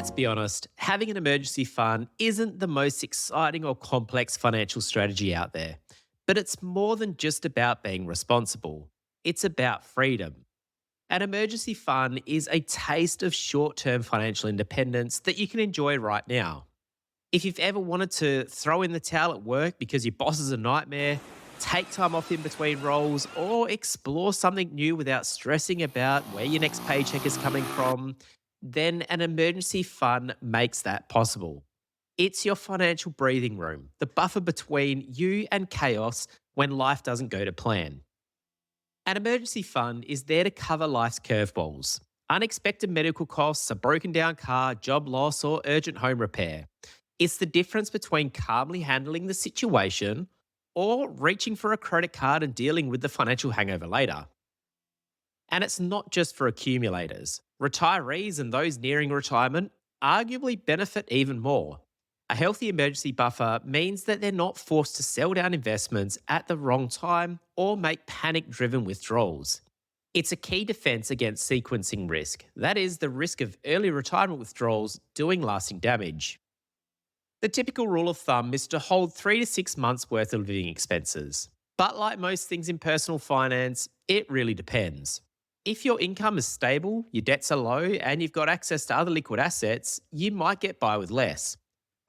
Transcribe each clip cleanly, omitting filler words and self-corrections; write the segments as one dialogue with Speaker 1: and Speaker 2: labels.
Speaker 1: Let's be honest, having an emergency fund isn't the most exciting or complex financial strategy out there. But it's more than just about being responsible, it's about freedom. An emergency fund is a taste of short term financial independence that you can enjoy right now. If you've ever wanted to throw in the towel at work because your boss is a nightmare, take time off in between roles, or explore something new without stressing about where your next paycheck is coming from, then an emergency fund makes that possible. It's your financial breathing room, the buffer between you and chaos when life doesn't go to plan. An emergency fund is there to cover life's curveballs. Unexpected medical costs, a broken down car, job loss, or urgent home repair. It's the difference between calmly handling the situation or reaching for a credit card and dealing with the financial hangover later. And it's not just for accumulators. Retirees and those nearing retirement arguably benefit even more. A healthy emergency buffer means that they're not forced to sell down investments at the wrong time or make panic driven withdrawals. It's a key defense against sequencing risk, that is, the risk of early retirement withdrawals doing lasting damage. The typical rule of thumb is to hold 3 to 6 months worth of living expenses. But like most things in personal finance, it really depends. If your income is stable, your debts are low, and you've got access to other liquid assets, you might get by with less.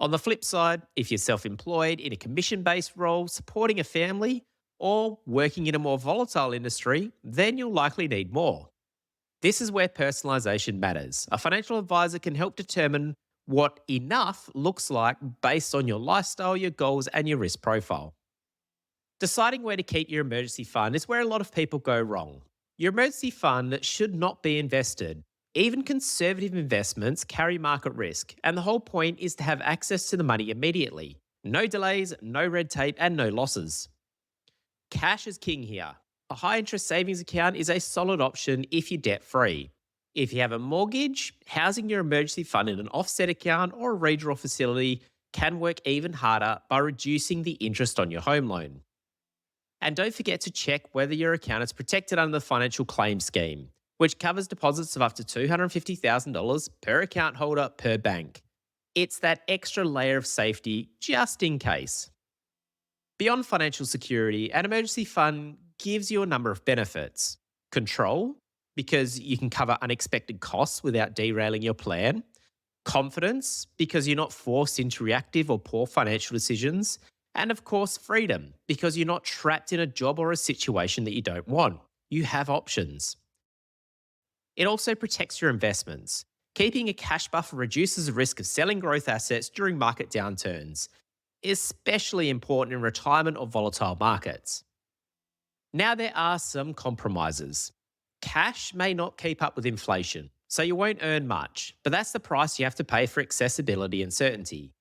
Speaker 1: On the flip side, if you're self employed in a commission based role, supporting a family, or working in a more volatile industry, then you'll likely need more. This is where personalisation matters. A financial advisor can help determine what enough looks like based on your lifestyle, your goals, and your risk profile. Deciding where to keep your emergency fund is where a lot of people go wrong. Your emergency fund should not be invested. Even conservative investments carry market risk, and the whole point is to have access to the money immediately. No delays, no red tape, and no losses. Cash is king here. A high interest savings account is a solid option if you're debt free. If you have a mortgage, housing your emergency fund in an offset account or a redraw facility can work even harder by reducing the interest on your home loan. And don't forget to check whether your account is protected under the Financial Claims Scheme, which covers deposits of up to $250,000 per account holder per bank. It's that extra layer of safety just in case. Beyond financial security, an emergency fund gives you a number of benefits. Control, because you can cover unexpected costs without derailing your plan. Confidence, because you're not forced into reactive or poor financial decisions. And of course, freedom, because you're not trapped in a job or a situation that you don't want. You have options. It also protects your investments. Keeping a cash buffer reduces the risk of selling growth assets during market downturns, especially important in retirement or volatile markets. Now, there are some compromises. Cash may not keep up with inflation, so you won't earn much, but that's the price you have to pay for accessibility and certainty.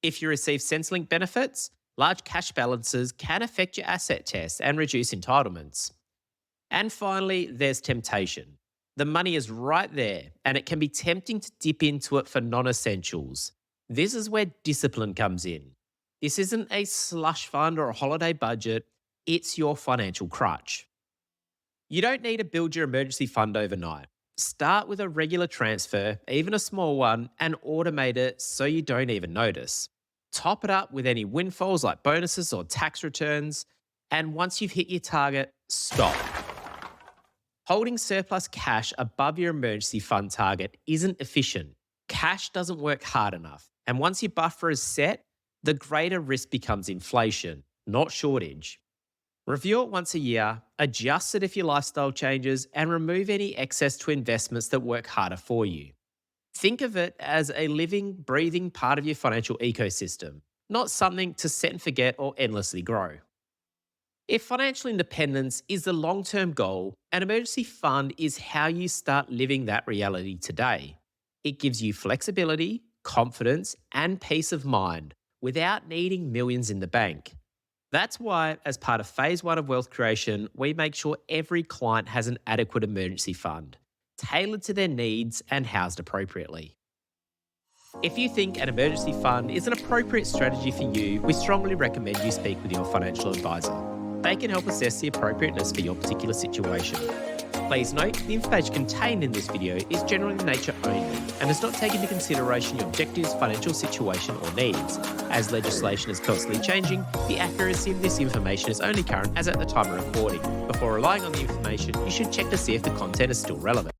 Speaker 1: If you receive Centrelink benefits, large cash balances can affect your asset test and reduce entitlements. And finally, there's temptation. The money is right there, and it can be tempting to dip into it for non-essentials. This is where discipline comes in. This isn't a slush fund or a holiday budget, it's your financial crutch. You don't need to build your emergency fund overnight. Start with a regular transfer, even a small one, and automate it so you don't even notice. Top it up with any windfalls like bonuses or tax returns, and once you've hit your target, stop. Holding surplus cash above your emergency fund target isn't efficient. Cash doesn't work hard enough, and once your buffer is set, the greater risk becomes inflation, not shortage. Review it once a year, adjust it if your lifestyle changes, and remove any excess to investments that work harder for you. Think of it as a living, breathing part of your financial ecosystem, not something to set and forget or endlessly grow. If financial independence is the long-term goal, an emergency fund is how you start living that reality today. It gives you flexibility, confidence, and peace of mind without needing millions in the bank. That's why, as part of phase 1 of wealth creation, we make sure every client has an adequate emergency fund, tailored to their needs and housed appropriately. If you think an emergency fund is an appropriate strategy for you, we strongly recommend you speak with your financial advisor. They can help assess the appropriateness for your particular situation. Please note, the information contained in this video is general in nature only and does not take into consideration your objectives, financial situation, or needs. As legislation is constantly changing, the accuracy of this information is only current as at the time of recording. Before relying on the information, you should check to see if the content is still relevant.